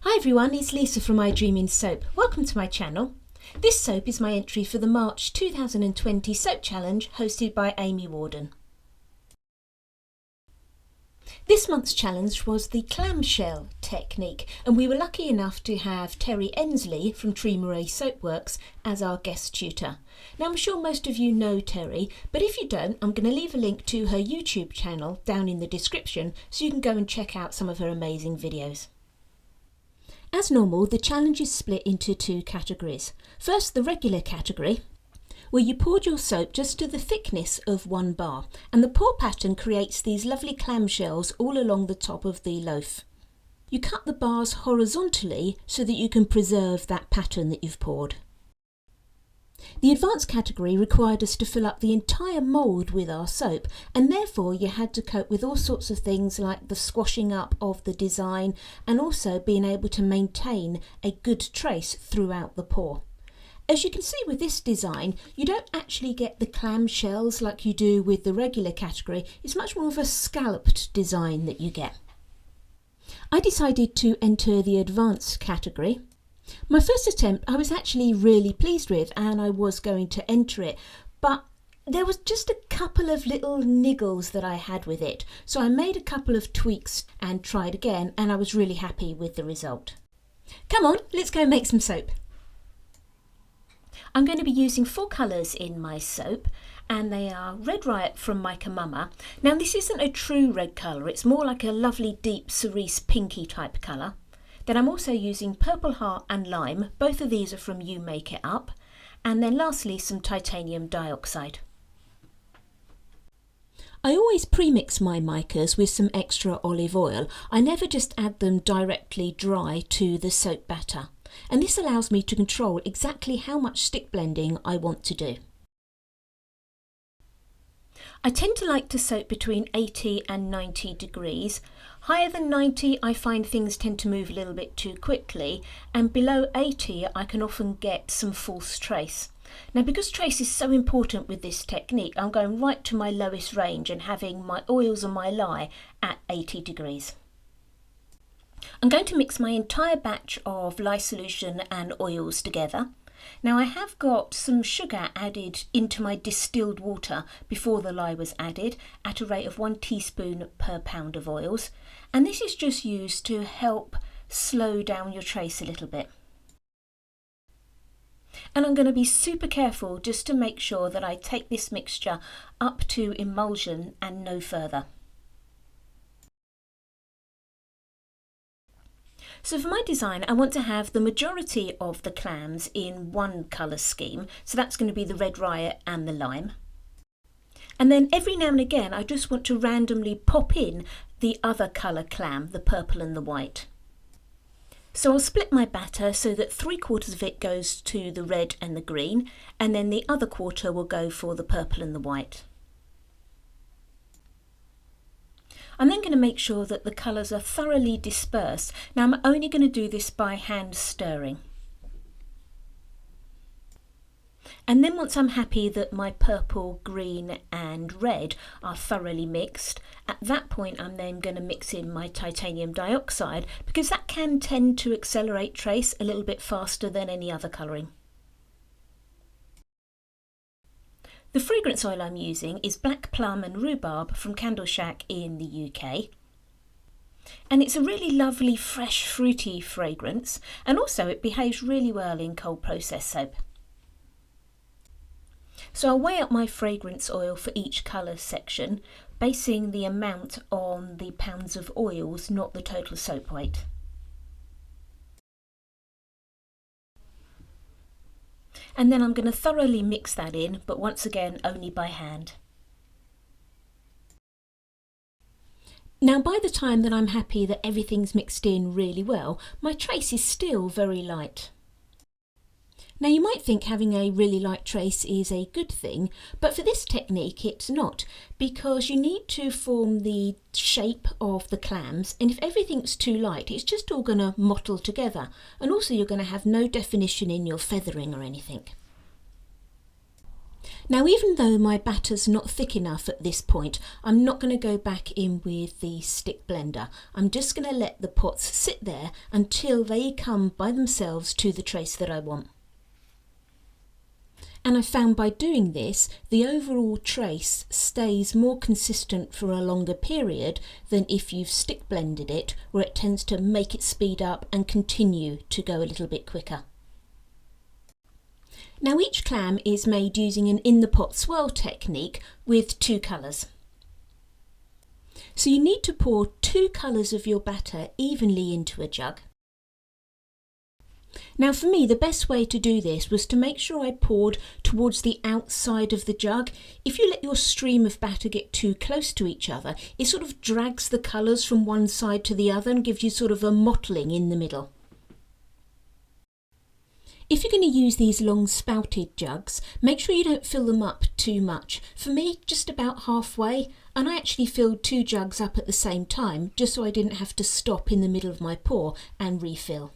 Hi everyone, it's Lisa from IDreamInSoap. Welcome to my channel. This soap is my entry for the March 2020 Soap Challenge hosted by Amy Warden. This month's challenge was the clamshell technique, and we were lucky enough to have Terry Ensley from Tree Soapworks as our guest tutor. Now I'm sure most of you know Terry, but if you don't, I'm going to leave a link to her YouTube channel down in the description so you can go and check out some of her amazing videos. As normal, the challenge is split into two categories. First, the regular category, where you poured your soap just to the thickness of 1 bar, and the pour pattern creates these lovely clamshells all along the top of the loaf. You cut the bars horizontally so that you can preserve that pattern that you've poured. The advanced category required us to fill up the entire mould with our soap, and therefore you had to cope with all sorts of things like the squashing up of the design and also being able to maintain a good trace throughout the pour. As you can see with this design, you don't actually get the clamshells like you do with the regular category. It's much more of a scalloped design that you get. I decided to enter the advanced category. My first attempt I was actually really pleased with, and I was going to enter it, but there was just a couple of little niggles that I had with it, so I made a couple of tweaks and tried again, and I was really happy with the result. Come on, let's go make some soap. I'm going to be using 4 colours in my soap, and they are Red Riot from Mica Mama. Now this isn't a true red colour, it's more like a lovely deep cerise pinky type colour. Then I'm also using Purple Heart and Lime, both of these are from You Make It Up, and then lastly some titanium dioxide. I always pre-mix my micas with some extra olive oil. I never just add them directly dry to the soap batter, and this allows me to control exactly how much stick blending I want to do. I tend to like to soap between 80 and 90 degrees. Higher than 90 I find things tend to move a little bit too quickly, and below 80 I can often get some false trace. Now because trace is so important with this technique, I'm going right to my lowest range and having my oils and my lye at 80 degrees. I'm going to mix my entire batch of lye solution and oils together. Now I have got some sugar added into my distilled water before the lye was added at a rate of 1 teaspoon per pound of oils, and this is just used to help slow down your trace a little bit. And I'm going to be super careful just to make sure that I take this mixture up to emulsion and no further. So for my design, I want to have the majority of the clams in one colour scheme, so that's going to be the Red Riot and the Lime. And then every now and again I just want to randomly pop in the other colour clam, the purple and the white. So I'll split my batter so that 3/4 of it goes to the red and the green, and then the other quarter will go for the purple and the white. I'm then going to make sure that the colours are thoroughly dispersed. Now I'm only going to do this by hand stirring. And then once I'm happy that my purple, green and red are thoroughly mixed, at that point I'm then going to mix in my titanium dioxide, because that can tend to accelerate trace a little bit faster than any other colouring. The fragrance oil I'm using is Black Plum and Rhubarb from Candle Shack in the UK. And it's a really lovely, fresh, fruity fragrance, and also it behaves really well in cold process soap. So I'll weigh up my fragrance oil for each colour section, basing the amount on the pounds of oils, not the total soap weight. And then I'm going to thoroughly mix that in, but once again only by hand. Now by the time that I'm happy that everything's mixed in really well, my trace is still very light. Now you might think having a really light trace is a good thing, but for this technique it's not, because you need to form the shape of the clams, and if everything's too light it's just all going to mottle together, and also you're going to have no definition in your feathering or anything. Now, even though my batter's not thick enough at this point, I'm not going to go back in with the stick blender. I'm just going to let the pots sit there until they come by themselves to the trace that I want. And I found by doing this, the overall trace stays more consistent for a longer period than if you've stick blended it, where it tends to make it speed up and continue to go a little bit quicker. Now, each clam is made using an in the pot swirl technique with 2 colours. So you need to pour 2 colours of your batter evenly into a jug. Now, for me, the best way to do this was to make sure I poured towards the outside of the jug. If you let your stream of batter get too close to each other, it sort of drags the colours from one side to the other and gives you sort of a mottling in the middle. If you're going to use these long spouted jugs, make sure you don't fill them up too much. For me, just about halfway, and I actually filled 2 jugs up at the same time, just so I didn't have to stop in the middle of my pour and refill.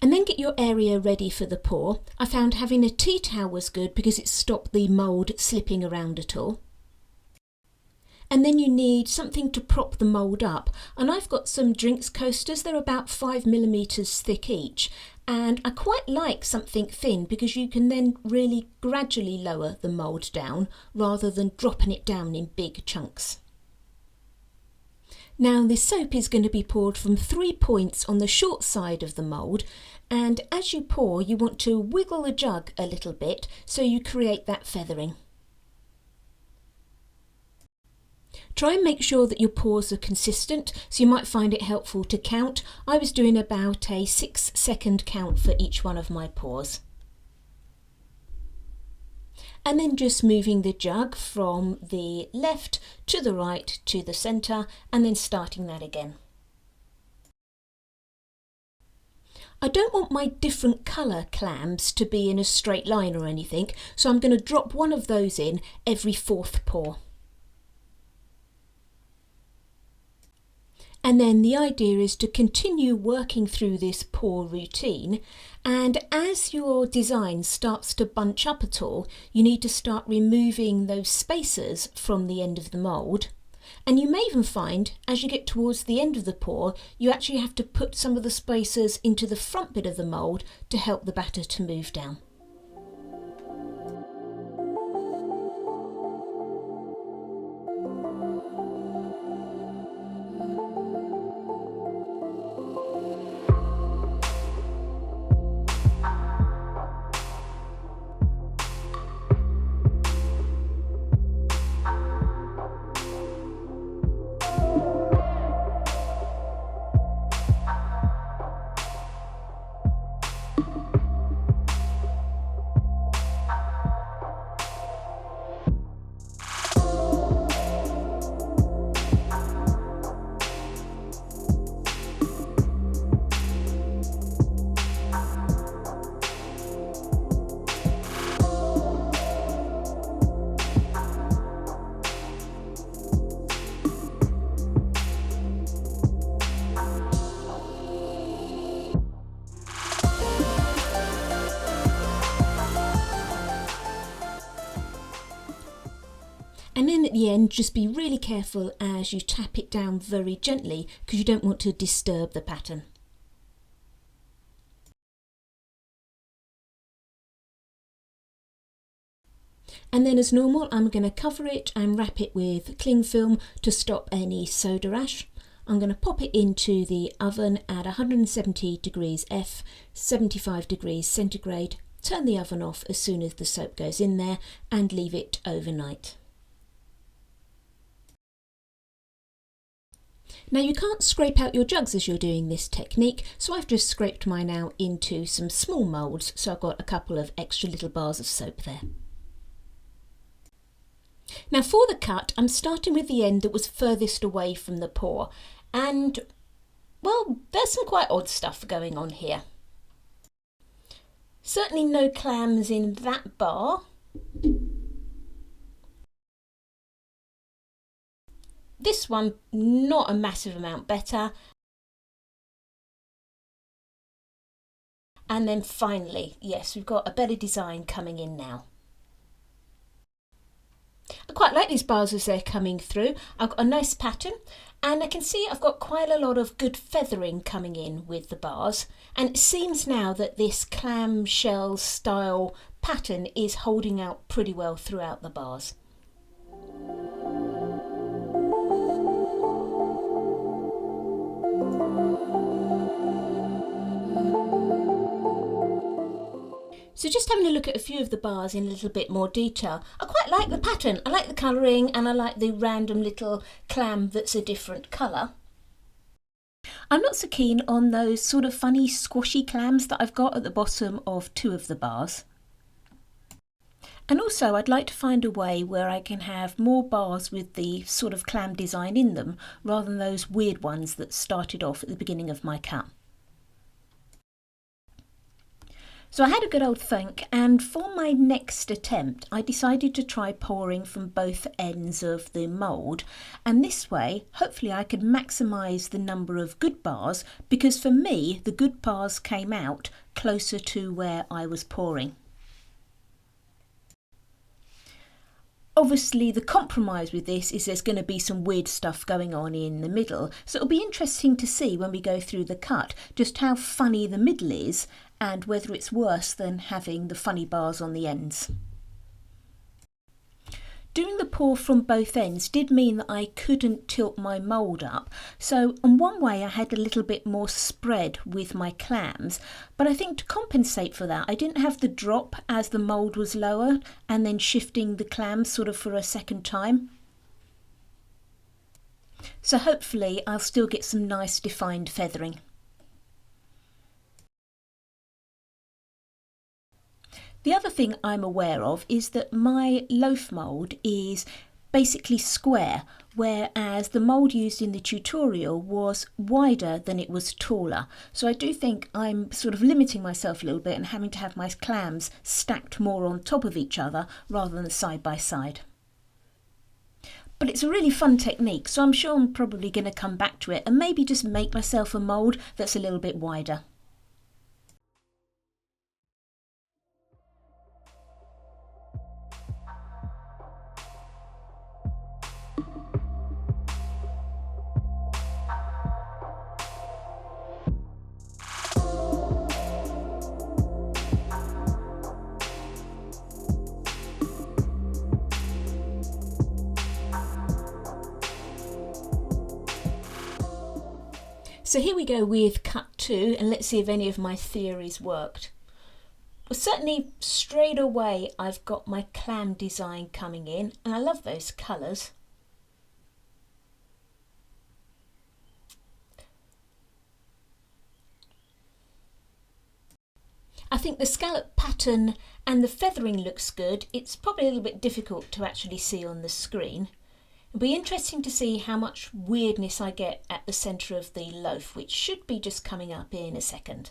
And then get your area ready for the pour. I found having a tea towel was good because it stopped the mould slipping around at all. And then you need something to prop the mould up. And I've got some drinks coasters, they're about 5mm thick each. And I quite like something thin because you can then really gradually lower the mould down rather than dropping it down in big chunks. Now, this soap is going to be poured from 3 points on the short side of the mould, and as you pour you want to wiggle the jug a little bit so you create that feathering. Try and make sure that your pours are consistent, so you might find it helpful to count. I was doing about a 6-second count for each one of my pours. And then just moving the jug from the left to the right to the centre and then starting that again. I don't want my different colour clams to be in a straight line or anything, so I'm going to drop one of those in every 4th pour. And then the idea is to continue working through this pour routine, and as your design starts to bunch up at all, you need to start removing those spacers from the end of the mould. And you may even find, as you get towards the end of the pour, you actually have to put some of the spacers into the front bit of the mould to help the batter to move down. And then at the end, just be really careful as you tap it down very gently because you don't want to disturb the pattern. And then as normal, I'm going to cover it and wrap it with cling film to stop any soda ash. I'm going to pop it into the oven at 170 degrees F, 75 degrees centigrade. Turn the oven off as soon as the soap goes in there and leave it overnight. Now, you can't scrape out your jugs as you're doing this technique, so I've just scraped mine out into some small moulds, so I've got a couple of extra little bars of soap there. Now for the cut, I'm starting with the end that was furthest away from the pour, and well, there's some quite odd stuff going on here. Certainly no clams in that bar. This one, not a massive amount better. And then finally, yes, we've got a better design coming in now. I quite like these bars as they're coming through. I've got a nice pattern, and I can see I've got quite a lot of good feathering coming in with the bars, and it seems now that this clamshell style pattern is holding out pretty well throughout the bars. So just having a look at a few of the bars in a little bit more detail, I quite like the pattern. I like the colouring, and I like the random little clam that's a different colour. I'm not so keen on those sort of funny squashy clams that I've got at the bottom of two of the bars. And also I'd like to find a way where I can have more bars with the sort of clam design in them, rather than those weird ones that started off at the beginning of my cut. So I had a good old think, and for my next attempt I decided to try pouring from both ends of the mould, and this way hopefully I could maximise the number of good bars, because for me the good bars came out closer to where I was pouring. Obviously the compromise with this is there's going to be some weird stuff going on in the middle, so it'll be interesting to see when we go through the cut just how funny the middle is and whether it's worse than having the funny bars on the ends. Doing the pour from both ends did mean that I couldn't tilt my mould up, so in one way I had a little bit more spread with my clams, but I think to compensate for that I didn't have the drop as the mould was lower and then shifting the clams sort of for a second time. So hopefully I'll still get some nice defined feathering. The other thing I'm aware of is that my loaf mould is basically square, whereas the mould used in the tutorial was wider than it was taller. So I do think I'm sort of limiting myself a little bit and having to have my clams stacked more on top of each other rather than side by side. But it's a really fun technique, so I'm sure I'm probably going to come back to it and maybe just make myself a mould that's a little bit wider. So here we go with cut 2, and let's see if any of my theories worked. Well, certainly straight away I've got my clam design coming in, and I love those colours. I think the scallop pattern and the feathering looks good. It's probably a little bit difficult to actually see on the screen. It'll be interesting to see how much weirdness I get at the centre of the loaf, which should be just coming up in a second.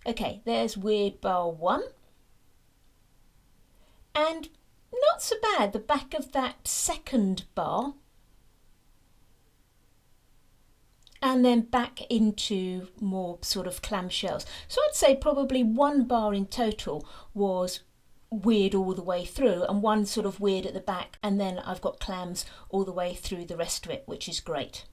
Okay, there's weird bar 1. And not so bad, the back of that second bar. And then back into more sort of clamshells. So I'd say probably 1 bar in total was weird all the way through, and 1 sort of weird at the back, and then I've got clams all the way through the rest of it, which is great.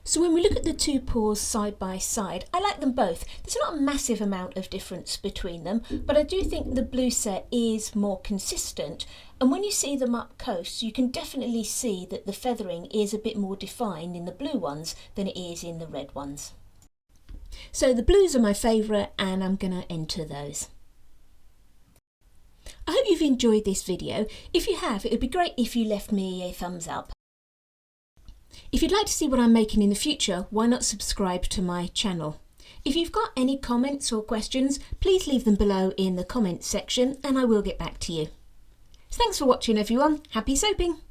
So when we look at the 2 pours side by side, I like them both. There's not a massive amount of difference between them, but I do think the blue set is more consistent, and when you see them up close you can definitely see that the feathering is a bit more defined in the blue ones than it is in the red ones. So the blues are my favourite, and I'm going to enter those. I hope you've enjoyed this video. If you have, it would be great if you left me a thumbs up. If you'd like to see what I'm making in the future, why not subscribe to my channel? If you've got any comments or questions, please leave them below in the comments section and I will get back to you. Thanks for watching everyone. Happy soaping!